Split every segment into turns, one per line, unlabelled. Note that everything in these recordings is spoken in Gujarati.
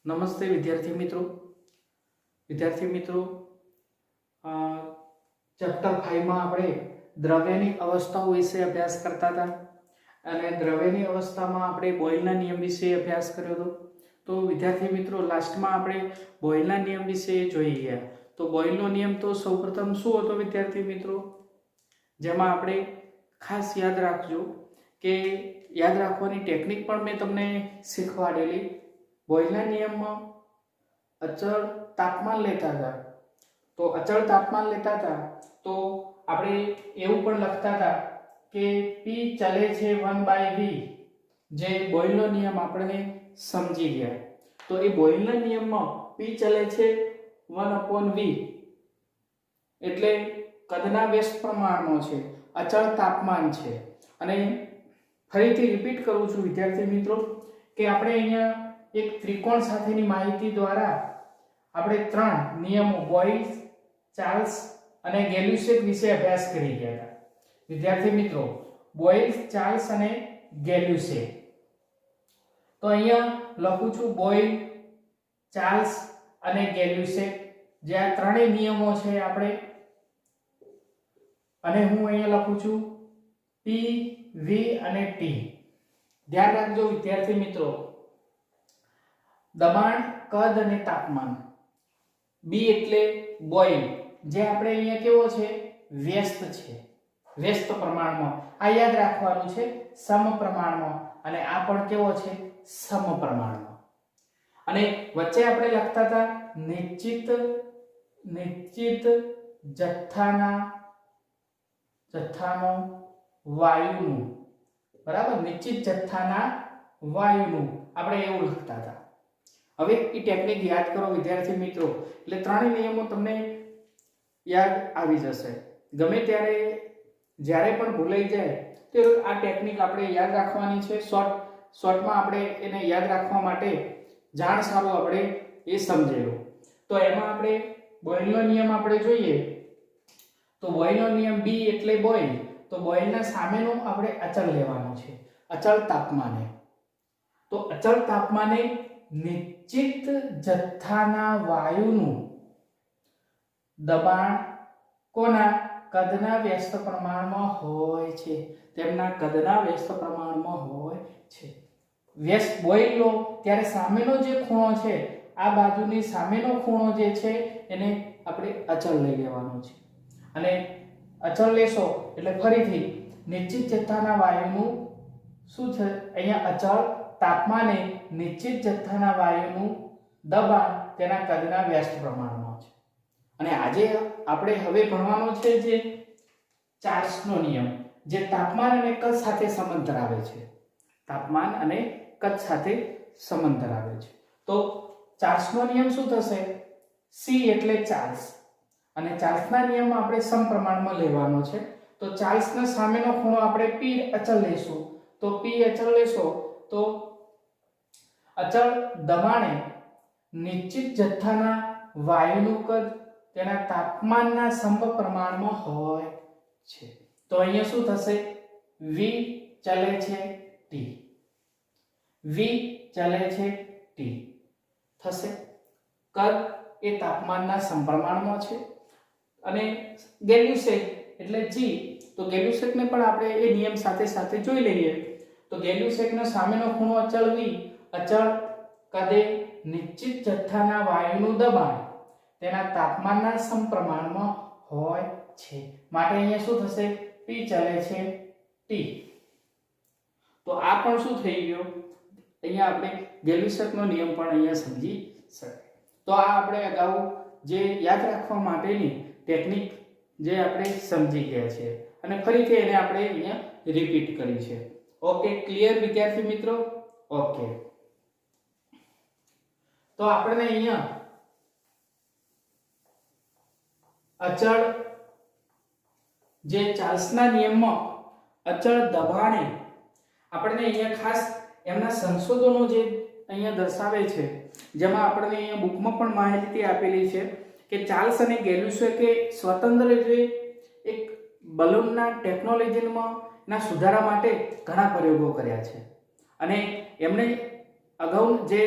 નમસ્તે વિદ્યાર્થી મિત્રો ચેપ્ટર 5 માં આપણે દ્રવ્યની અવસ્થાઓ વિશે અભ્યાસ કરતા હતા અને દ્રવ્યની અવસ્થામાં આપણે બોયલના નિયમ વિશે અભ્યાસ કર્યો હતો. તો વિદ્યાર્થી મિત્રો લાસ્ટમાં આપણે બોયલના નિયમ વિશે જોઈ ગયા. તો બોયલનો નિયમ તો સૌપ્રથમ શું હતો વિદ્યાર્થી મિત્રો, જેમાં આપણે ખાસ યાદ રાખજો કે યાદ રાખવાની ટેકનિક પણ મેં તમને શીખવાડેલી. બોયલના નિયમમાં અચળ તાપમાન લેતા હતા. તો અચળ તાપમાન લેતા હતા તો આપણે એવું પણ લખતા હતા કે P ચલે છે 1/v, જે બોયલનો નિયમ આપણે સમજી ગયા. તો એ બોયલના નિયમમાં P ચલે છે 1/v એટલે કદના વ્યસ્ત પ્રમાણમાં છે, અચળ તાપમાન છે. અને ફરીથી રિપીટ કરું છું વિદ્યાર્થી મિત્રો કે આપણે અહીંયા એક ત્રિકોણ સાથેની માહિતી દ્વારા આપણે ત્રણ નિયમો બોયલ, ચાર્લ્સ અને ગેલ્યુસેક વિશે અભ્યાસ કરી ગયા હતા. વિદ્યાર્થી મિત્રો બોયલ, ચાર્લ્સ અને ગેલ્યુસેક. તો અહીંયા લખું છું બોયલ, ચાર્લ્સ અને ગેલ્યુસેક, જે આ ત્રણેય નિયમો છે આપણે. અને હું અહીંયા લખું છું P, V અને T. ધ્યાન રાખજો વિદ્યાર્થી મિત્રો, દબાણ, કદ અને તાપમાન. B એટલે બોઇલ, જે આપણે અહીંયા કેવો છે, વ્યસ્ત છે, વ્યસ્ત પ્રમાણમાં. આ યાદ રાખવાનું છે, સમપ્રમાણમાં. અને આ પણ કેવો છે, સમપ્રમાણમાં. અને વચ્ચે આપણે લખતા હતા નિશ્ચિત જથ્થાનો વાયુનું, બરાબર, નિશ્ચિત જથ્થાના વાયુનું આપણે એવું લખતા હતા. હવે એ ટેકનિક યાદ કરો વિદ્યાર્થી મિત્રો, એટલે ત્રણેય નિયમો તમને યાદ આવી જશે. ગમે ત્યારે જ્યારે પણ ભૂલાઈ જાય તો આ ટેકનિક આપણે યાદ રાખવાની છે. શોર્ટમાં આપણે એને યાદ રાખવા માટે જાણ સારું આપણે એ સમજેલું. તો એમાં આપણે બોયલનો નિયમ આપણે જોઈએ તો બોયલનો નિયમ B એટલે બોયલ. તો બોયલના સામેનો આપણે અચળ લેવાનો છે, અચળ તાપમાને. તો અચળ તાપમાને નિશ્ચિત જથ્થાના વાયુનું દબાણ કોના કદના વ્યસ્ત પ્રમાણમાં હોય છે, તેમના કદના વ્યસ્ત પ્રમાણમાં હોય છે. વ્યસ્ત બોઇલ લો ત્યારે સામેનો જે ખૂણો છે, આ બાજુની સામેનો ખૂણો જે છે એને આપણે અચળ લઈ લેવાનો છે. અને અચળ લેશો એટલે ફરીથી નિશ્ચિત જથ્થાના વાયુનું શું છે, અહીંયા અચળ તાપમાને નિશ્ચિત જથ્થાના વાયુનું દબાણ તેના કદના વ્યસ્ત પ્રમાણમાં છે. અને આજે આપણે હવે ભણવાનો છે જે ચાર્લ્સનો નિયમ, જે તાપમાન અને કદ સાથે સંબંધ ધરાવે છે. તાપમાન અને કદ સાથે સંબંધ ધરાવે છે. તો ચાર્લ્સનો નિયમ શું થશે, C એટલે ચાર્લ્સ. અને ચાર્લ્સના નિયમમાં આપણે સમપ્રમાણમાં લેવાનો છે. તો ચાર્લ્સના સામેનો ખૂણો આપણે P અચળ લેશું. તો P અચળ લેશો તો અચળ દબાણે નિશ્ચિત જથ્થાના વાયુનું કદ તેના તાપમાનના સમપ્રમાણમાં હોય છે. તો અહીંયા શું થશે, V ચલે છે T, V ચલે છે T થશે. કદ એ તાપમાનના સમપ્રમાણમાં છે. અને ગેલ્યુસેક એટલે G. તો ગેલ્યુસેકને પણ આપણે એ નિયમ સાથે સાથે જોઈ લઈએ. તો ગેલ્યુસેકનો સામેનો ખૂણો અચળ V, અચળ કદે નિશ્ચિત જથ્થાના વાયુનું દબાણ તેના તાપમાનના સમપ્રમાણમાં હોય છે. માટે અહીંયા શું થશે, P ચલે છે T. તો આ પણ શું થઈ ગયો, અહીંયા આપણે ગેલ્યુસેકનો નિયમ પણ અહીંયા સમજી શકાય. તો આ આપણે અગાઉ જે યાદ રાખવા માટેની ટેકનિક જે આપણે સમજી ગયા છે અને ફરીથી એને આપણે અહીંયા રિપીટ કરી છે. ઓકે, ક્લિયર વિદ્યાર્થી મિત્રો? ઓકે, તો આપણે અહીંયા અચળ, જે ચાર્લ્સના નિયમમાં અચળ દબાણે આપણે અહીંયા ખાસ એમના સંશોધનો જે અહીંયા દર્શાવે છે, જેમાં આપણે અહીંયા બુકમાં પણ માહિતી આપેલી છે કે ચાર્લ્સ અને ગેલ્યુસેકે સ્વતંત્ર રીતે એક બલૂનના ટેકનોલોજીમાં ના સુધારા માટે ઘણા પ્રયોગો કર્યા છે. અને એમણે અગાઉ જે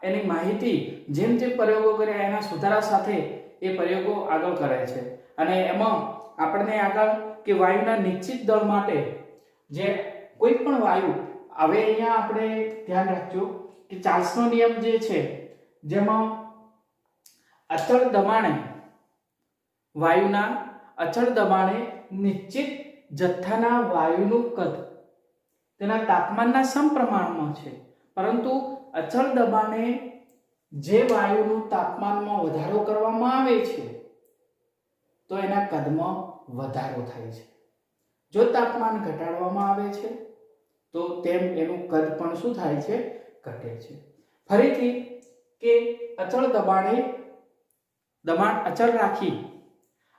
એની માહિતી જેમ જે પ્રયોગો કર્યા એના સુધારા સાથે એ પ્રયોગો આગળ કરે છે અને એમાં આપણને આગળ કે વાયુના નિશ્ચિત દળ માટે જે કોઈ પણ વાયુ હવે અહીંયા આપણે ધ્યાન રાખજો કે ચાર્લ્સનો નિયમ જે છે જેમાં અચળ દબાણે વાયુના અચળ દબાણે નિશ્ચિત જથ્થાના વાયુનું કદ તેના તાપમાનના સમપ્રમાણમાં છે, પરંતુ અચળ દબાણે જે વાયુનું તાપમાનમાં વધારો કરવામાં આવે છે તો એના કદમાં વધારો થાય છે. જો તાપમાન ઘટાડવામાં આવે છે તો તેમ એનું કદ પણ શું થાય છે? ઘટે છે. ફરીથી કે અચળ દબાણ અચળ રાખી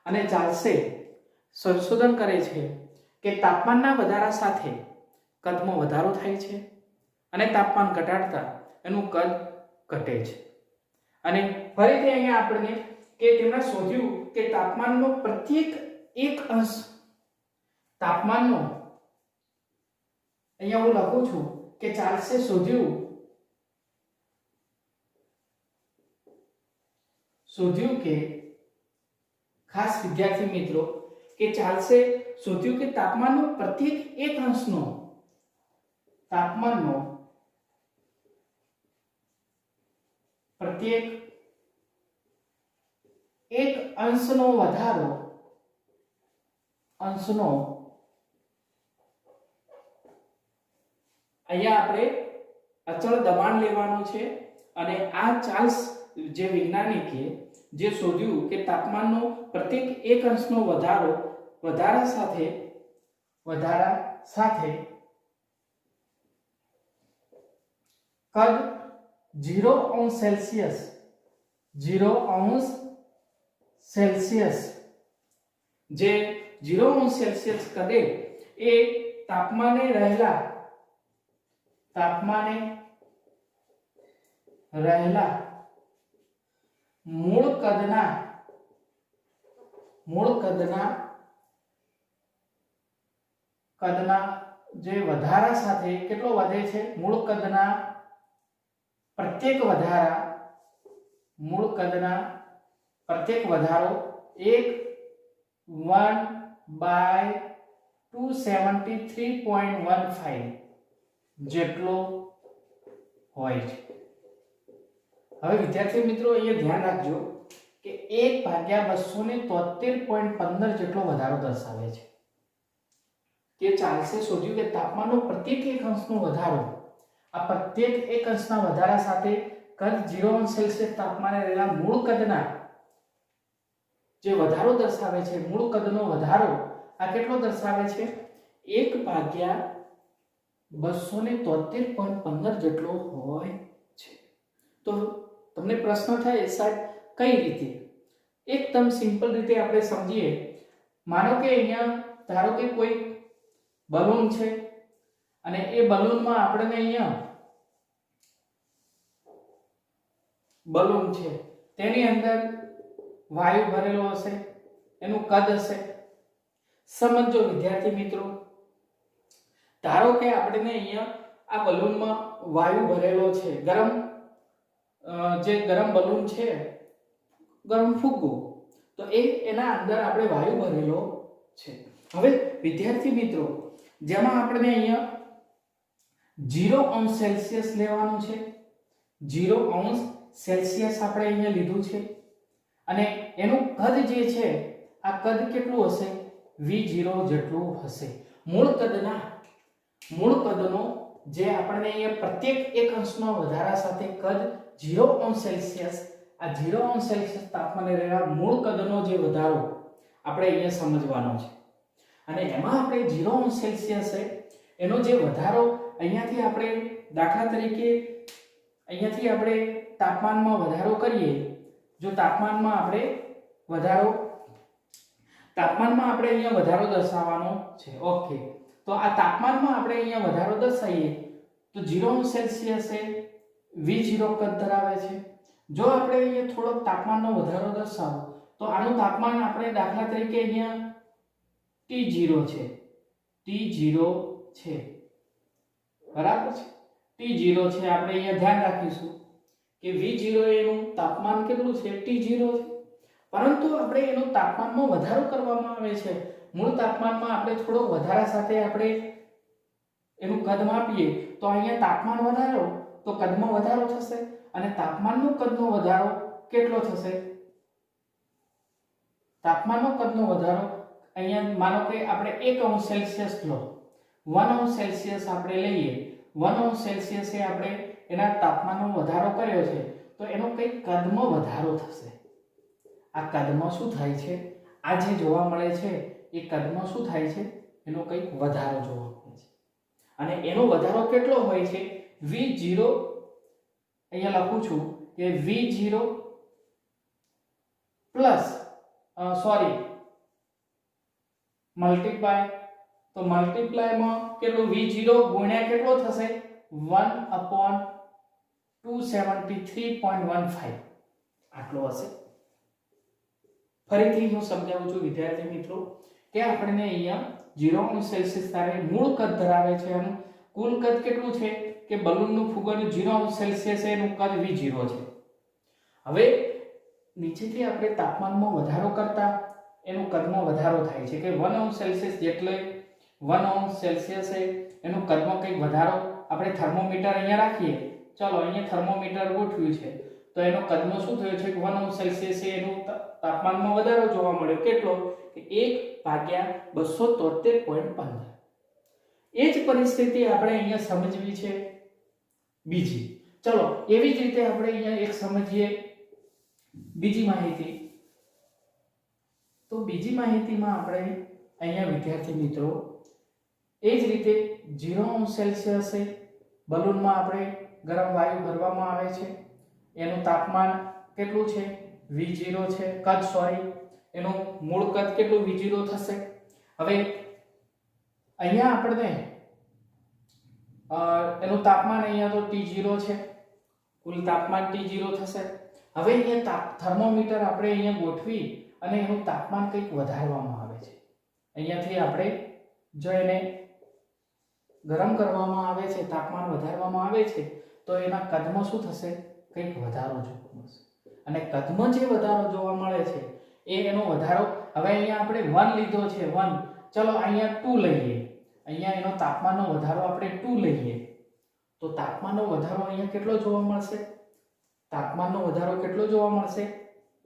અને ચાર્લ્સે સંશોધન કરે છે કે તાપમાનના વધારા સાથે કદમાં વધારો થાય છે અને તાપમાન ઘટાડતા એનું કદ ઘટે છે. અને ફરીથી અહીંયા આપણે કે તેમણે શોધ્યું કે તાપમાનનો પ્રત્યેક એક અંશ તાપમાનનો અહીંયા હું લખું છું કે ચાર્લ્સે શોધ્યું કે ખાસ વિદ્યાર્થી મિત્રો કે ચાર્લ્સે શોધ્યું કે તાપમાનનો પ્રત્યેક એક અંશનો પ્રત્યેક એક અંશનો વધારો અહીંયા આપણે અચળ દબાણ લેવાનું છે અને આ ચાર્લ્સ જે વૈજ્ઞાનિકે જે શોધ્યું કે તાપમાનનો પ્રત્યેક એક અંશનો વધારા સાથે કદ 0 અંશ સેલ્સિયસ જે 0 અંશ સેલ્સિયસ કદે એ તાપમાને રહેલા મૂળ કદના જે વધારા સાથે કેટલો વધે છે? મૂળ કદના પ્રત્યેક વધારો 1/273.15 જેટલો હોય છે. હવે વિદ્યાર્થી મિત્રો અહીંયા ધ્યાન રાખજો કે 1/273.15 જેટલો વધારો દર્શાવે છે કે ચાર્લ્સે શોધ્યું કે તાપમાનનો પ્રત્યેક એક અંશનો વધારો, આ પ્રત્યેક એક અંશના વધારા સાથે કદ 0 અંશ સેલ્સિયસ તાપમાને રહેલા મૂળ કદના જે વધારો દર્શાવે છે, મૂળ કદનો વધારો આ કેટલો દર્શાવે છે? 1/273.15 જેટલો હોય છે. તો તમને પ્રશ્ન થાય સાહેબ કઈ રીતે? એકદમ સિમ્પલ રીતે આપણે સમજીએ. માનો કે અહીંયા ધારો કે કોઈ બલૂન છે અને એ બલૂનમાં આપણને અહીંયા બલૂન છે તેની અંદર વાયુ ભરેલો હશે, એનું કદ હશે. સમજો વિદ્યાર્થી મિત્રો, ધારો કે આપણે અહીંયા આ બલૂનમાં વાયુ ભરેલો છે, ગરમ બલૂન છે, ગરમ ફુગ્ગો, તો એના અંદર આપણે વાયુ ભરેલો છે. હવે વિદ્યાર્થી મિત્રો, જેમાં આપણે અહીંયા 0 અંશ સેલ્સિયસ લેવાનું છે, 0 અંશ સેલ્સિયસ આપણે અહીંયા લીધું છે અને એનું કદ જે છે આ કદ કેટલું હશે? V0 જેટલું હશે. મૂળ કદનો જે આપણે અહીંયા પ્રત્યેક એક અંશનો વધારા સાથે કદ 0 અંશ સેલ્સિયસ, આ 0 અંશ સેલ્સિયસ તાપમાને રહેલા મૂળ કદનો જે વધારો આપણે અહીંયા સમજવાનો છે. અને એમાં આપણે 0 અંશ સેલ્સિયસ છે એનો જે વધારો અહીંયાથી આપણે દાખલા તરીકે અહીંયાથી આપણે તાપમાનમાં વધારો કરીએ. જો તાપમાનમાં આપણે અહીંયા વધારો દર્શાવવાનો છે. ઓકે, તો આ તાપમાનમાં આપણે અહીંયા વધારો દર્શાવીએ તો 0 અંશ સેલ્સિયસ એ V0 કદ ધરાવે છે. જો આપણે અહીંયા થોડો તાપમાનનો વધારો દર્શાવો તો આનું તાપમાન આપણે દાખલા તરીકે અહીંયા T0 છે, બરાબર છે? T0 છે, આપણે અહીંયા ધ્યાન રાખીશું કે V0 એનું તાપમાન કેટલું છે T0 છે, પરંતુ આપણે એનું તાપમાનમાં વધારો કરવામાં આવે છે. મૂળ તાપમાનમાં આપણે થોડો વધારા સાથે આપણે એનું કદ માપીએ તો અહીંયા તાપમાન વધારો તો કદમાં વધારો થશે, અને તાપમાનનો કદનો વધારો કેટલો થશે? તાપમાનનો કદનો વધારો અહીંયા માનો કે આપણે 1 અંશ સેલ્સિયસ લો, 1 અંશ સેલ્સિયસ આપણે લઈએ, 1 અંશ સેલ્સિયસે આપણે એના તાપમાનનો વધારો કર્યો છે તો એનો કંઈક કદમાં વધારો થશે. આ કદમાં શું થાય છે? આ જે જોવા મળે છે એ કદમાં શું થાય છે? એનો કંઈક વધારો જોવા મળે છે, અને એનો વધારો કેટલો હોય છે? V0 અહીંયા લખું છું કે V0 પ્લસ મલ્ટીપ્લાય, તો મલ્ટીપ્લાયમાં કેટલું? V0 ગુણ્યા કેટલો થશે? 1/273.15 આટલો હશે. ફરીથી હું સમજાવું છું વિદ્યાર્થી મિત્રો કે આપણને અહીંયા 0 અંશ સેલ્સિયસ તારે મૂળ કદ ધરાવે છે, એનું કુલ કદ કેટલું છે કે બલૂનનું ફુગાનું 0 અંશ સેલ્સિયસ એનું કદ V0 છે. હવે નીચેથી આપણે તાપમાનમાં વધારો કરતા એનું કદમાં વધારો થાય છે કે 1 અંશ સેલ્સિયસ જેટલે 1 અંશ સેલ્સિયસ એનું કદમાં કંઈક વધારો. આપણે થર્મોમીટર અહીંયા રાખીએ, ચાલો અહીંયા થર્મોમીટર ગોઠવ્યું છે તો એનો કદમાં શું થયો છે કે 1 અંશ સેલ્સિયસ એનું તાપમાનમાં વધારો જોવા મળ્યો. કેટલો? કે 1/273.15. એ જ પરિસ્થિતિ આપણે અહીંયા સમજવી છે બીજી. ચલો એવી જ રીતે આપણે અહીંયા એક સમજીએ બીજી માહિતી. તો બીજી માહિતીમાં આપણે અહીંયા વિદ્યાર્થી મિત્રો એ જ રીતે 0 અંશ સેલ્સિયસે બલૂનમાં આપણે ગરમ વાયુ ભરવામાં આવે છે, એનું તાપમાન કેટલું છે? V0 છે, કદ એનું મૂળ કદ કેટલું V0 થશે. હવે અહીંયા આપણે એનું તાપમાન અહીંયા તો T0 છે, કુલ તાપમાન T0 થશે. હવે અહીંયા થર્મોમીટર આપણે અહીંયા ગોઠવી અને એનું તાપમાન કંઈક વધારવામાં આવે છે. અહીંયાથી આપણે જો એને ગરમ કરવામાં આવે છે, તાપમાન વધારવામાં આવે છે તો એના કદમાં શું થશે? કંઈક વધારો જોવા મળશે, અને કદમાં જે વધારો જોવા મળે છે એનો વધારો. હવે અહીંયા આપણે 1 લીધો છે, 1, ચલો અહીંયા 2 લઈએ, અહીંયા એનો તાપમાનનો વધારો આપણે 2 લઈએ તો તાપમાનનો વધારો અહીંયા કેટલો જોવા મળશે? તાપમાનનો વધારો કેટલો જોવા મળશે?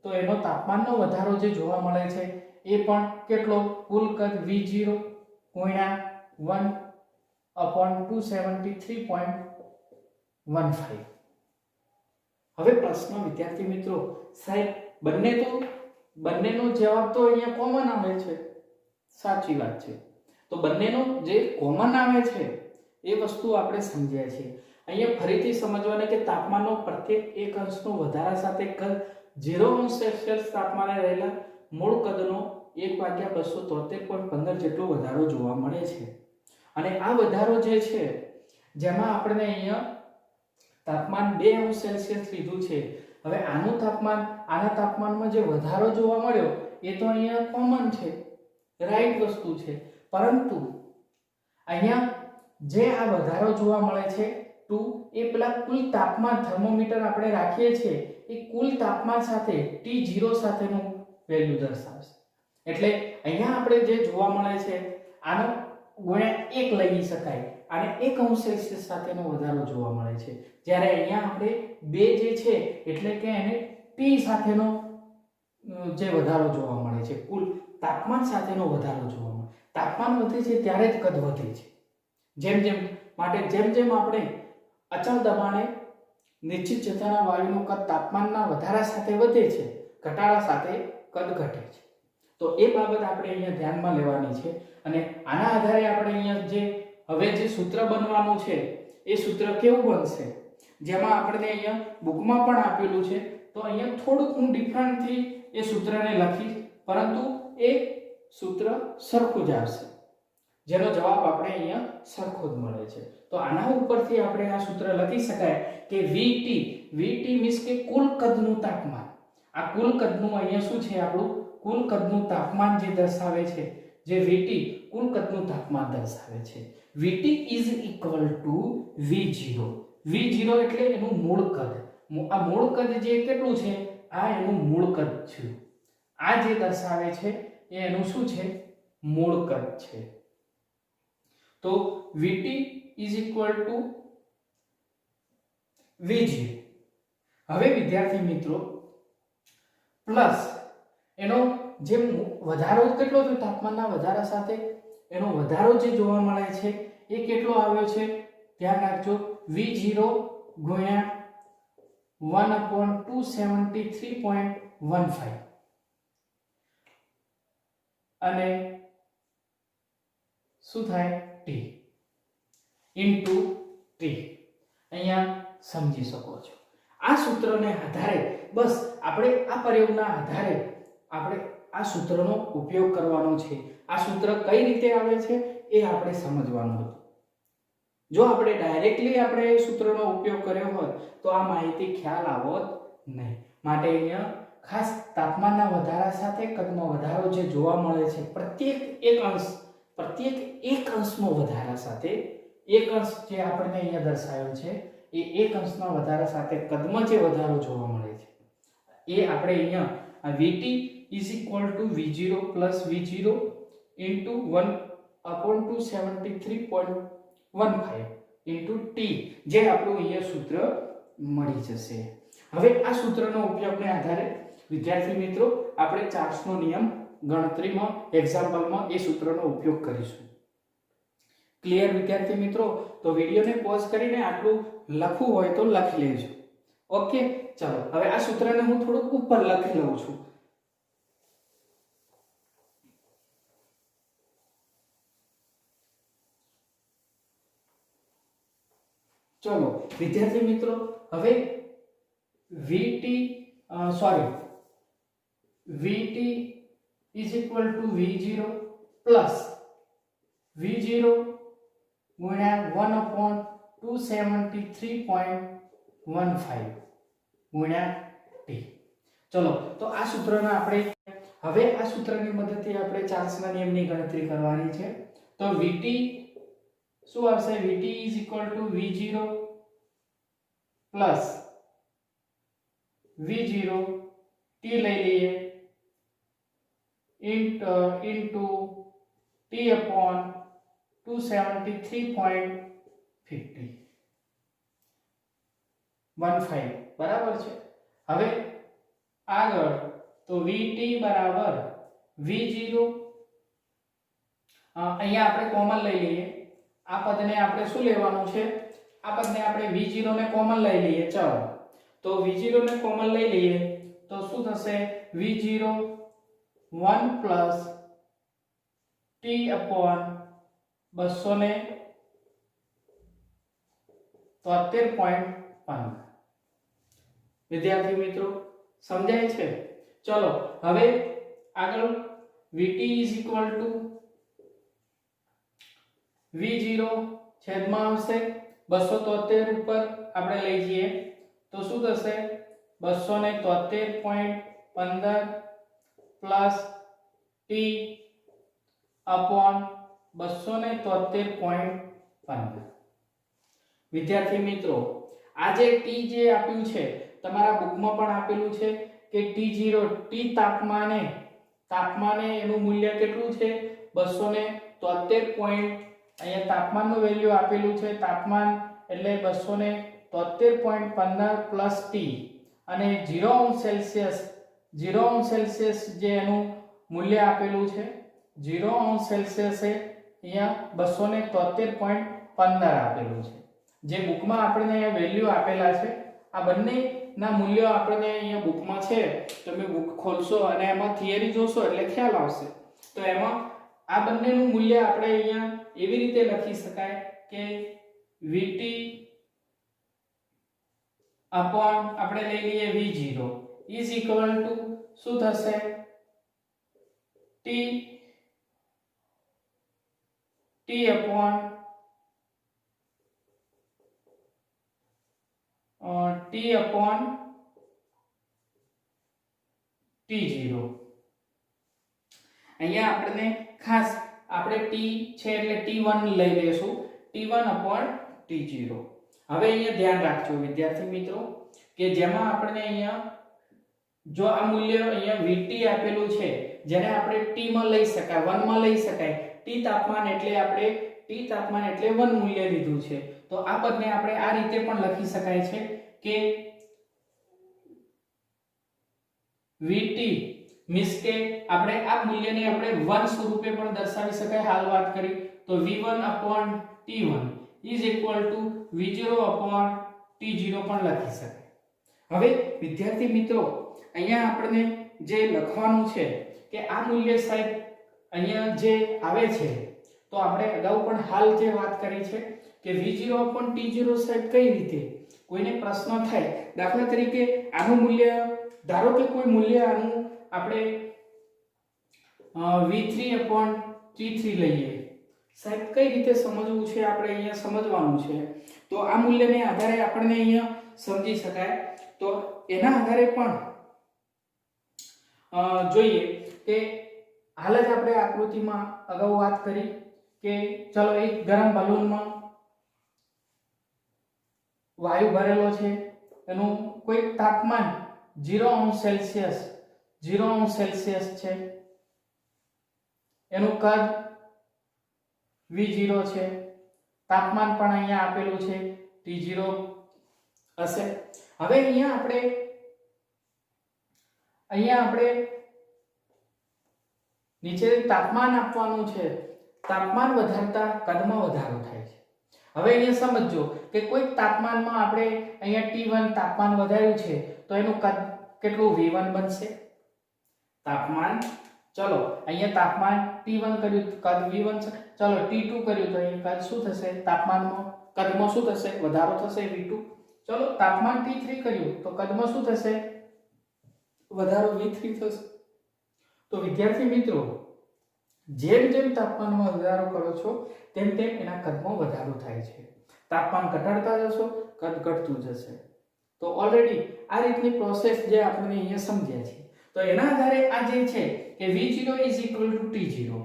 તો એનો તાપમાનનો વધારો જે જોવા મળે છે એ પણ કેટલો? કુલ કદ V0 ગુણ્યા 1/273.15. હવે પ્રશ્ન વિદ્યાર્થી મિત્રો, સાહેબ બંનેનો જવાબ તો અહીંયા કોમન આવે છે. સાચી વાત છે. તો બંનેનો જે કોમન આવે છે એ વસ્તુ આપણે સમજ્યા છીએ. અહીંયા ફરીથી સમજવાને કે તાપમાનનો પ્રત્યેક 1 અંશનો વધારા સાથે કદ 0 અંશ સેલ્સિયસ તાપમાને રહેલા મૂળ કદનો 1/273.15 જેટલો વધારો જોવા મળે છે. અને આ વધારો જે છે જેમાં આપણે અહીંયા તાપમાન 2 અંશ સેલ્સિયસ લીધું છે. હવે આના તાપમાનમાં જે વધારો જોવા મળ્યો એ તો અહીંયા કોમન છે, રાઈટ વસ્તુ છે, પરંતુ અહીંયા જે આ વધારો જોવા મળે છે 2 એ પેલા કુલ તાપમાન થર્મોમીટર આપણે રાખીએ છીએ એ કુલ તાપમાન સાથે T0 સાથેનું વેલ્યુ દર્શાવશે. એટલે અહીંયા આપણે જે જોવા મળે છે આનો ગુણ્યા 1 લઈ શકાય, અને 1 અંશ સેલ્સિયસ સાથેનો વધારો જોવા મળે છે. જ્યારે અહીંયા આપણે 2 જે છે એટલે કે એને T સાથેનો જે વધારો જોવા મળે છે, કુલ તાપમાન સાથેનો વધારો જોવા મળે. તાપમાન વધે છે ત્યારે જ કદ વધે છે. જેમ જેમ આપણે અચળ દબાણે નિશ્ચિત જથ્થાના વાયુનું કદ તાપમાનના વધારા સાથે વધે છે, ઘટાડા સાથે કદ ઘટે છે. તો એ બાબત આપણે અહીંયા ધ્યાનમાં લેવાની છે. અને આના આધારે આપણે અહીંયા જે સૂત્ર બનવાનું છે એ સૂત્ર કેવું બનશે, જેમાં આપણે અહીંયા બુકમાં પણ આપેલું છે. તો અહીંયા થોડુંક હું ડિફરન્ટથી એ સૂત્રને લખીશ, પરંતુ એ સૂત્ર સરખું જ આવશે, જેનો જવાબ આપણે અહીંયા સરખો જ મળે છે. તો આના ઉપરથી આપણે આ સૂત્ર લખી શકાય કે VT મીન્સ કે કુલ કદનું તાપમાન. આ કુલ કદનું અહીંયા શું છે? આપણું કુલ કદનું તાપમાન જે દર્શાવે છે, જે VT કુલ કદનું તાપમાન દર્શાવે છે. VT is equal to V0. V0 એટલે એનું મૂળ કદ, આ મૂળ કદ જે કેટલું છે, આ એનું મૂળ કદ છે. આ જે દર્શાવે છે એ એનું શું છે, મૂળ કદ છે. તો Vt is equal to Vg. હવે વિદ્યાર્થી મિત્રો પ્લસ એનો જે વધારો કેટલો છે, તાપમાનના વધારા સાથે એનો વધારો જે જોવા મળે છે એ કેટલો આવ્યો છે, ધ્યાન રાખજો, V0 ગુણ્યા 1/273.15 અને શું થાય, T ઇન્ટુ T. અહીંયા સમજી શકો છો. આ સૂત્રને આધારે બસ આપણે આ પ્રયોગના આધારે આપણે આ સૂત્રનો ઉપયોગ કરવાનો છે. આ સૂત્ર કઈ રીતે આવે છે એ આપણે સમજવાનું હતું. જો આપણે ડાયરેક્ટલી આપણે સૂત્રનો ઉપયોગ કર્યો હોત તો આ માહિતી ખ્યાલ આવત નહીં. માટે અહીંયા ખાસ તાપમાનના વધારા સાથે કદમાં વધારો જે જોવા મળે છે, પ્રત્યેક એક અંશનો વધારા સાથે, એક અંશ જે આપણે અહીંયા દર્શાવ્યો છે એ એક અંશના વધારા સાથે કદમાં જે વધારો જોવા મળે છે એ આપણે અહીંયા આ Vt is equal to V0 plus V0 into 1/273.15 into T જે આપણું અહીંયા સૂત્ર મળી જશે. હવે આ સૂત્રનો ઉપયોગને આધારે વિદ્યાર્થી મિત્રો આપણે ચાર્લ્સનો નિયમ ગણતરીમાં એક્ઝામ્પલમાં એ સૂત્રનો ઉપયોગ કરીશું. ક્લિયર વિદ્યાર્થી મિત્રો? તો વિડિયોને પોઝ કરીને આટલું લખવું હોય તો લખી લેજો. ઓકે, ચલો હવે આ સૂત્રને હું થોડુંક ઉપર લખી લઉં છું. ચલો વિદ્યાર્થી મિત્રો હવે Vt is equal to V0 plus V0 ગુણ્યા 1/273.15 ગુણ્યા T. ચલો તો આ સૂત્રના આપણે હવે આ સૂત્રની મદદથી આપણે ચાર્લ્સના નિયમની ગણતરી કરવાની છે. તો Vt શું આવશે? Vt is equal to V0 plus V0 T લઈ લઈએ into T upon 273.15 બરાબર છે. હવે આગળ તો Vt બરાબર V0 અહીંયા આપણે કોમન લઈ લઈએ. આ પદને આપણે શું લેવાનું છે? આ પદને આપણે V0 ને કોમન લઈ લઈએ. ચાલો તો V0 ને કોમન લઈ લઈએ તો શું થશે? V0 1 plus T upon 273.15. વિદ્યાર્થી મિત્રો સમજાય છે? ચલો હવે આગળ Vt is equal to V0 છેદમાં આવશે 273 ઉપર આપણે લઈ જઈએ તો શું થશે? 273.15 પ્લસ T upon 273.15. વિદ્યાર્થી મિત્રો આ જે T જે આપ્યું છે તમારા બુકમાં પણ આપેલું છે કે T0 T તાપમાને એનું મૂલ્ય કેટલું છે? 273. અહીંયા તાપમાનનું વેલ્યુ આપેલું છે. તાપમાન એટલે 273.15 પ્લસ T અને 0 અંશ સેલ્સિયસ જે એનું મૂલ્ય આપેલું છે 0 અંશ સેલ્સિયસે અહીંયા 273.15 આપેલું છે. જે બુકમાં આપણને અહીંયા વેલ્યુ આપેલા છે આ બંનેના મૂલ્યો આપણને અહીંયા બુકમાં છે. તમે બુક ખોલશો અને એમાં થિયરી જોશો એટલે ખ્યાલ આવશે. તો એમાં આ બંનેનું મૂલ્ય આપણે અહીંયા એવી રીતે લખી શકાય કે Vt upon આપણે લઈ લઈએ V0 is equal to શું થશે? T upon T0. અહીંયા આપણને ખાસ આપણે T છે એટલે T1 લઈ લેશું. T1 upon T0. હવે અહીંયા ધ્યાન રાખજો વિદ્યાર્થી મિત્રો કે જેમાં આપણને અહીંયા જો આ મૂલ્ય અહીંયા VT આપેલું છે જેને આપણે T માં લઈ શકાય 1 માં લઈ શકાય T તાપમાન એટલે આપણે T તાપમાન એટલે 1 મૂલ્ય લીધું છે તો આ પદને આપણે આ રીતે પણ લખી શકાય છે કે VT મીન્સ કે આપણે આ મૂલ્યને આપણે 1 સ્વરૂપે પણ દર્શાવી શકાય હાલ વાત કરી તો V1/T1 V0/T0 પણ લખી શકાય હવે વિદ્યાર્થી મિત્રો અહીંયા આપણને જે લખવાનું છે કે આ મૂલ્ય સાહેબ અહીંયા જે આવે છે તો આપણે અગાઉ પણ હાલ જે વાત કરી છે કે V0/T0 સાહેબ કઈ રીતે કોઈને પ્રશ્ન થાય દાખલા તરીકે આનું મૂલ્ય ધારો કે કોઈ મૂલ્ય આનું આપણે V3/T3 લઈએ સાહેબ કઈ રીતે સમજવું છે આપણે અહીંયા સમજવાનું છે તો આ મૂલ્યને આધારે આપણને અહીંયા સમજી શકાય તો એના આધારે પણ જોઈએ કે હાલ જ આપણે આકૃતિમાં અગાઉ વાત કરી કે ચલો એક ગરમ બલૂનમાં વાયુ ભરેલો છે એનું કોઈ તાપમાન 0° સેલ્સિયસ છે એનું કદ V0 છે તાપમાન પણ અહીંયા આપેલું છે T0 હશે હવે અહીંયા આપણે નીચે તાપમાન આપવાનું છે તાપમાન વધારતા કદમાં વધારો થાય છે હવે અહીંયા સમજો કે કોઈ તાપમાનમાં આપણે અહીંયા T1 તાપમાન વધાર્યું છે તો એનું કદ કેટલું V1 બનશે તાપમાન ચલો અહીંયા તાપમાન T1 કર્યું કદ V1 છે ચલો T2 કર્યું તો અહીં કદ શું થશે તાપમાનમાં કદમાં શું થશે વધારો થશે V2 ચલો તાપમાન T3 કર્યું તો કદમાં શું થશે વધારો V3 થશે તો વિદ્યાર્થી મિત્રો જેમ જેમ તાપમાનમાં વધારો કરો છો તેમ તેમ એના કદમાં વધારો થાય છે તાપમાન ઘટાડતા જશો કદ ઘટતું જશે તો ઓલરેડી આ રીતની પ્રોસેસ જે આપણે અહીંયા સમજ્યા છે તો એના આધારે આ જે છે કે V0 T0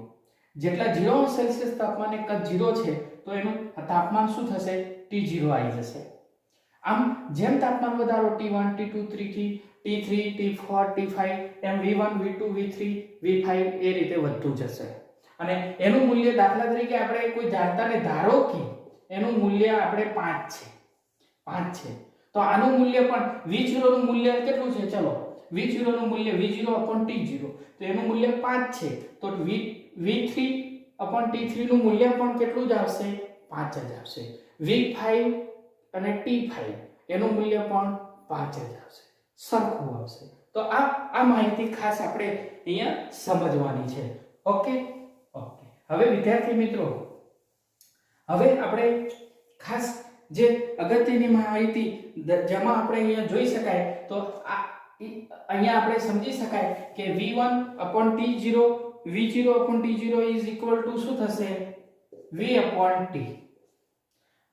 જેટલા 0 સેલ્સિયસ તાપમાને કદ 0 છે તો એનું તાપમાન શું થશે T0 આવી જશે આમ જેમ તાપમાન વધારો T1 T2 T3 T4 T5 એમ V1 V2 V3 V5 એ રીતે વધતું જશે અને એનું મૂલ્ય દાખલા તરીકે આપણે કોઈ જાણતાને ધારો કે એનું મૂલ્ય આપણે 5 છે તો આનું મૂલ્ય પણ V0 નું મૂલ્ય કેટલું છે ચલો V0 નું મૂલ્ય V0/T0 તો એનું મૂલ્ય 5 છે તો V3/T3 નું મૂલ્ય પણ કેટલું જ આવશે 5 જ આવશે V5 અને T5 એનું મૂલ્ય પણ 5 જ આવશે સરખું આવશે તો આ માહિતી ખાસ આપણે અહીંયા સમજવાની છે ઓકે હવે વિદ્યાર્થી મિત્રો હવે આપણે ખાસ જે અગત્યની માહિતી જેમાં આપણે અહીંયા જોઈ શકાય તો અહીંયા આપણે સમજી શકાય કે V1/T0 V0/T0 શું થશે V/T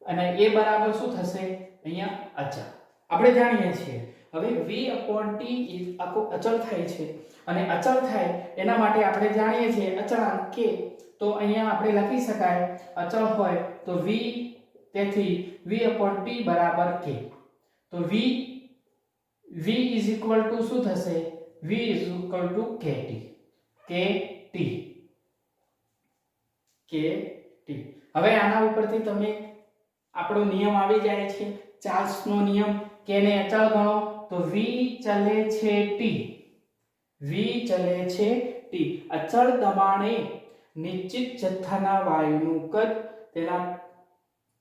અને એ બરાબર શું થશે અહીંયા અચળ આપણે જાણીએ છીએ હવે V/T અચળ થાય છે અને અચળ થાય એના માટે આપણે જાણીએ છીએ અચળાંક k તો અહીંયા આપણે લખી શકાય અચળ હોય તો તેથી V/T બરાબર k તો V શું થશે V KT હવે આના ઉપરથી તમે આપણો નિયમ આવી જાય છે ચાર્લ્સનો નિયમ k ને અચળ ગણો તો V ચલે છે T અચળ દબાણે નિશ્ચિત જથ્થાના વાયુનું કદ તેના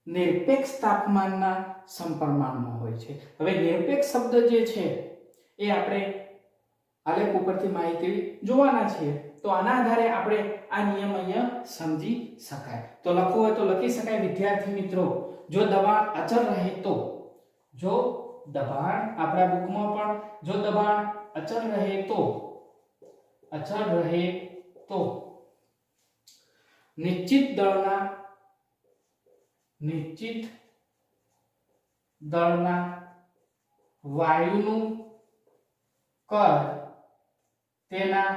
નિરપેક્ષ તાપમાનના સમપ્રમાણમાં હોય છે હવે નિરપેક્ષ શબ્દ જે છે એ આપણે આલેખ ઉપરથી માહિતી જોવાના છીએ તો આના આધારે આપણે આ નિયમ અહીંયા સમજી શકાય તો લખવું હોય તો લખી શકાય વિદ્યાર્થી મિત્રો જો દબાણ અચળ રહે તો જો દબાણ આપણા બુકમાં પણ જો દબાણ અચળ રહે તો નિશ્ચિત દળના વાયુનું કદ તેના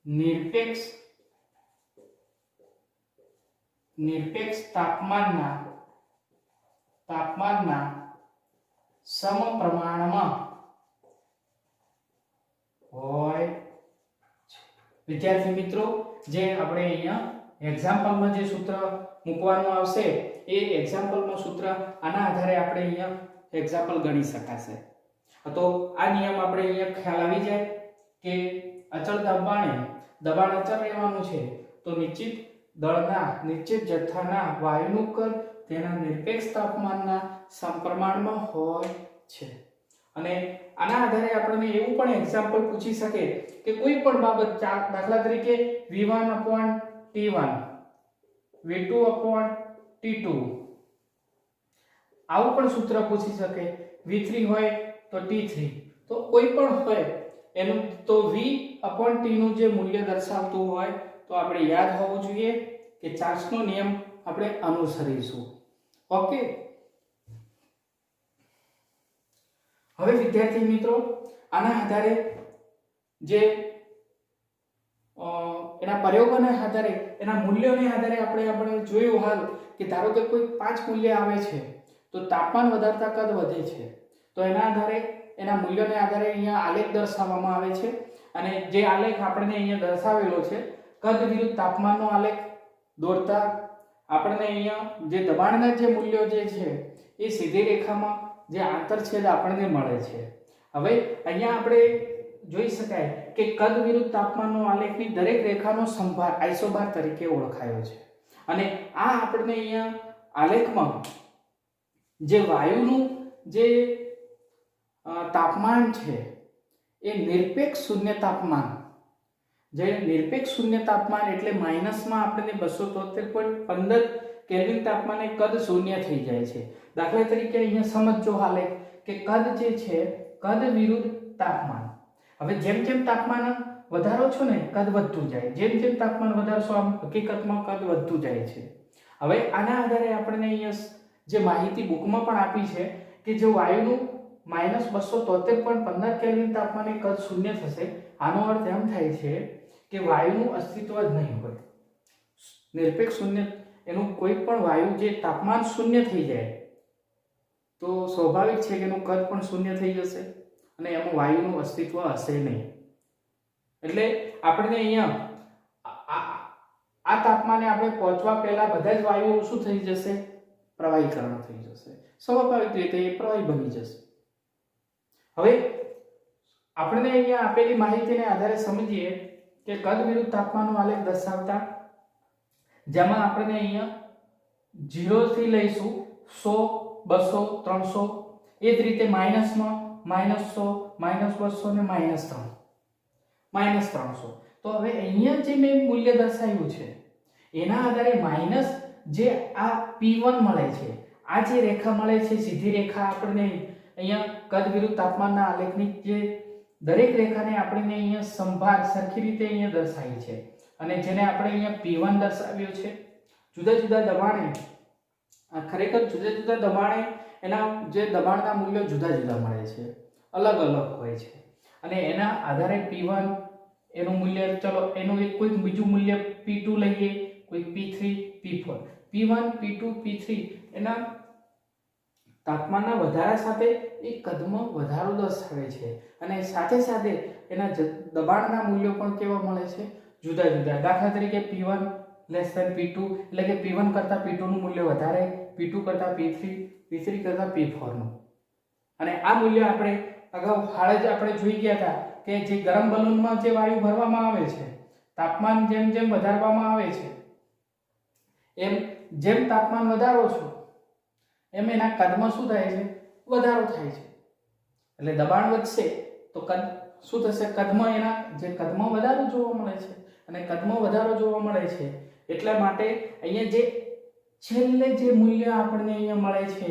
નિરપેક્ષ તાપમાનના સમપ્રમાણમાં હોય છે। વિદ્યાર્થી મિત્રો, જે આપણે અહીંયા એક્ઝામ્પલમાં જે સૂત્ર મૂકવાનું આવશે એ એક્ઝામ્પલનું સૂત્ર આના આધારે આપણે અહીંયા એક્ઝામ્પલ ગણી શકાશે। તો આ નિયમ આપણે અહીંયા ખ્યાલ આવી જાય કે અચળ દબાણ અચળ રહેવાનું છે, તો નિશ્ચિત દળના નિશ્ચિત જથ્થાના વાયુનું કદ તેના નિરપેક્ષ તાપમાનના સમપ્રમાણમાં હોય છે। અને આના આધારે આપણને એવું પણ એક્ઝામ્પલ પૂછી શકે કે કોઈ પણ બાબત, દાખલા તરીકે v1/t1 v2/t2 આવું પણ સૂત્ર પૂછી શકે। v3 હોય તો t3, તો કોઈ પણ હોય એનું તો v/t નું જે મૂલ્ય દર્શાવતું હોય તો આપણે યાદ હોવું જોઈએ કે ચાર્લ્સનો નિયમ આપણે અનુસરીશું। ઓકે, હવે વિદ્યાર્થી મિત્રો, આના આધારે જે એના પ્રયોગોના આધારે, એના મૂલ્યોને આધારે આપણે જોયું હાલ કે ધારો કે કોઈ 5 મૂલ્ય આવે છે તો તાપમાન વધારતા કદ વધે છે, તો એના આધારે એના મૂલ્યોને આધારે અહીંયા આલેખ દર્શાવવામાં આવે છે। અને જે આલેખ આપણને અહીંયા દર્શાવેલો છે કદ વિરુદ્ધ તાપમાનનો આલેખ દોરતા આપણને અહીંયા જે દબાણના જે મૂલ્યો જે છે એ સીધી રેખામાં જે આંતરછેદ આપણને મળે છે। હવે અહીંયા આપણે જોઈ શકાય કે કદ વિરુદ્ધ તાપમાનનો આલેખની દરેક રેખાનો સંભાર આઇસોબાર તરીકે ઓળખાયો છે। અને આ આપણને અહીંયા આલેખમાં જે વાયુનું જે તાપમાન છે એ નિરપેક્ષ શૂન્ય તાપમાન, જે નિરપેક્ષ શૂન્ય તાપમાન એટલે માઇનસમાં આપણને 273.15 કેલ્વિન તાપમાને કદ શૂન્ય થઈ જાય છે। દાખલા તરીકે અહીંયા સમજો હાલે કે કદ જે છે કદ વિરુદ્ધ તાપમાન, હવે જેમ જેમ તાપમાન વધારો છો ને કદ વધતું જાય, જેમ જેમ તાપમાન વધારશો આમ હકીકતમાં કદ વધતું જાય છે। હવે આના આધારે આપણને અહીંયા જે માહિતી બુકમાં પણ આપી છે કે જો વાયુનું -273.15 કેલ્વિન તાપમાને કદ શૂન્ય થશે, આનો અર્થ એમ થાય છે કે વાયુનું અસ્તિત્વ જ નહીં હોય। નિરપેક્ષ શૂન્ય એનું કોઈ પણ વાયુ જે તાપમાન શૂન્ય થઈ જાય તો સ્વાભાવિક છે કે એનું કદ પણ શૂન્ય થઈ જશે અને એમાં વાયુનું અસ્તિત્વ હશે નહીં। એટલે આપણને અહીંયા આ તાપમાને આપણે પહોંચવા પહેલા બધા જ વાયુઓ શું થઈ જશે? પ્રવાહીકરણ થઈ જશે, સ્વાભાવિક રીતે એ પ્રવાહી બની જશે। હવે આપણે અહીંયા આપેલી માહિતીને આધારે સમજીએ કે કદ વિરુદ્ધ તાપમાનનો આલેખ દર્શાવતા, જેમાં આપણે અહીંયા 0 થી લઈશું 100, 200, 300, એ જ રીતે માઇનસમાં -100, -200 ને -300। તો હવે અહીંયા જે મેં મૂલ્ય દર્શાવ્યું છે એના આધારે માઇનસ જે આ P1 મળે છે, આ જે રેખા મળે છે સીધી રેખા, આપણને અહીંયા કદ વિરુદ્ધ તાપમાનના આલેખની જે દરેક રેખાને આપણે અહીંયા સંભાર સરખી રીતે અહીંયા દર્શાવી છે અને જેને આપણે અહીંયા P1 દર્શાવ્યો છે। જુદા જુદા દબાણે, ખરેખર જુદા જુદા દબાણે એના જે દબાણના મૂલ્યો જુદા જુદા મળે છે, અલગ અલગ હોય છે અને એના આધારે P1 એનું મૂલ્ય, ચલો એનું એક કોઈ બીજું મૂલ્ય P2 લઈએ, કોઈ P3, P4, P1, P2, P3 એના તાપમાનના વધારા સાથે એ કદમાં વધારો દર્શાવે છે અને સાથે સાથે એના દબાણના મૂલ્યો પણ કેવા મળે છે? જુદા જુદા। દાખલા તરીકે P1 લેસ ધેન P2 એટલે કે P1 કરતા P2 નું મૂલ્ય વધારે, P2 કરતા P3, P3 કરતા P4 નું। અને આ મૂલ્ય આપણે અગાઉ હાલ જ આપણે જોઈ ગયા હતા કે જે ગરમ બલૂનમાં જે વાયુ ભરવામાં આવે છે, તાપમાન જેમ જેમ વધારવામાં આવે છે એમ જેમ તાપમાન વધારો છો એમ એના કદમાં શું થાય છે? વધારો થાય છે। એટલે દબાણ વધશે તો કદ શું થશે? કદમાં એના જે કદમાં વધારો જોવા મળે છે અને કદમાં વધારો જોવા મળે છે એટલા માટે અહીંયા જે છેલ્લે જે મૂલ્ય આપણને અહીંયા મળે છે,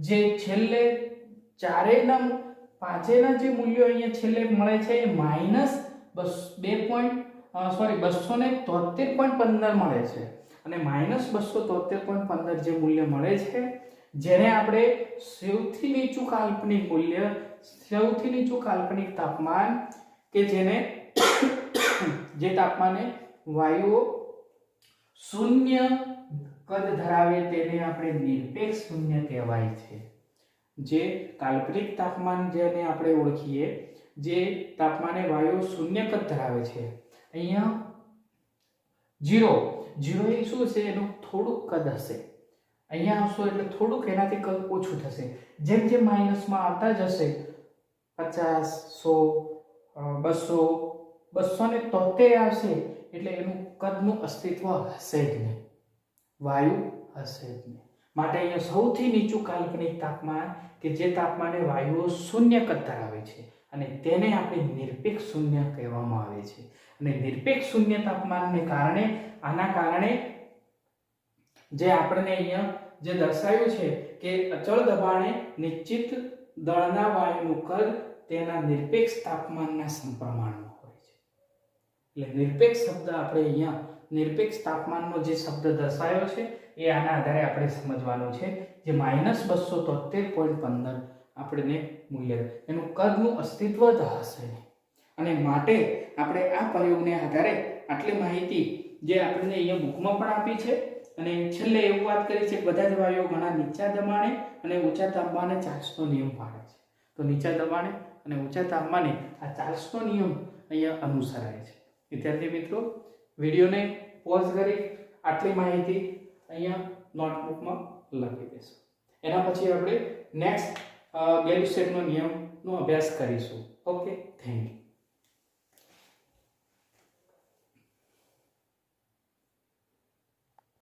જે છેલ્લે ચારેના પાંચેના જે મૂલ્યો અહીંયા છેલ્લે મળે છે એ -273.15 મળે છે અને -273.15 જે મૂલ્ય મળે છે, જેને આપણે સૌથી નીચું કાલ્પનિક મૂલ્ય, સૌથી નીચું કાલ્પનિક તાપમાન કે જેને જે તાપમાને વાયુઓ શૂન્ય કદ ધરાવે તેને આપણે નિરપેક્ષ શૂન્ય કહેવાય છે। જે કાલ્પનિક તાપમાન જેને આપણે ઓળખીએ, જે તાપમાને વાયુ શૂન્ય કદ ધરાવે છે, અહીંયા 0 એ શું છે, એનું થોડુંક કદ હશે. અહીંયા આવશો એટલે થોડુંક એનાથી કદ ઓછું થશે. જેમ જેમ માઇનસમાં આવતા જશે 50, 100, 200 ને 73 આવશે એટલે એનું કદનું અસ્તિત્વ હશે જ નહીં, વાયુ હશે જ નહીં. માટે અહીંયા સૌથી નીચું કાલ્પનિક તાપમાન કે જે તાપમાને વાયુઓ શૂન્ય કદ ધરાવે છે અને તેને આપણે નિરપેક્ષ શૂન્ય કહેવામાં આવે છે. અને નિરપેક્ષ શૂન્ય તાપમાનને કારણે, આના કારણે જે આપણને અહીંયા જે દર્શાવ્યું છે કે અચળ દબાણે નિશ્ચિત દળના વાયુનું કદ તેના નિરપેક્ષ તાપમાનના સમપ્રમાણમાં હોય છે. એટલે નિરપેક્ષ શબ્દ આપણે અહીંયા નિરપેક્ષ તાપમાનનો જે શબ્દ દર્શાવ્યો છે એ આના આધારે આપણે સમજવાનું છે. જે -273.15 આપણને મૂલ્ય, એનું કદનું અસ્તિત્વ જ હશે નહીં. અને માટે આપણે આ પ્રયોગને આધારે આટલી માહિતી જે આપણને અહીંયા બુકમાં પણ આપી છે અને છેલ્લે એવું વાત કરી છે કે બધા જ વાયુઓ ઘણા નીચા દબાણે અને ઊંચા તાપમાને ચાર્લ્સનો નિયમ પાળે છે. તો નીચા દબાણે અને ઊંચા તાપમાને આ ચાર્લ્સનો નિયમ અહીંયા અનુસરાય છે. વિદ્યાર્થી મિત્રો, વિડીયોને પોઝ કરી આટલી માહિતી અહીંયા નોટબુકમાં લખી દેશો. એના પછી આપણે નેક્સ્ટ ગેલુસેટનો નિયમનો અભ્યાસ કરીશું. Okay, thank you.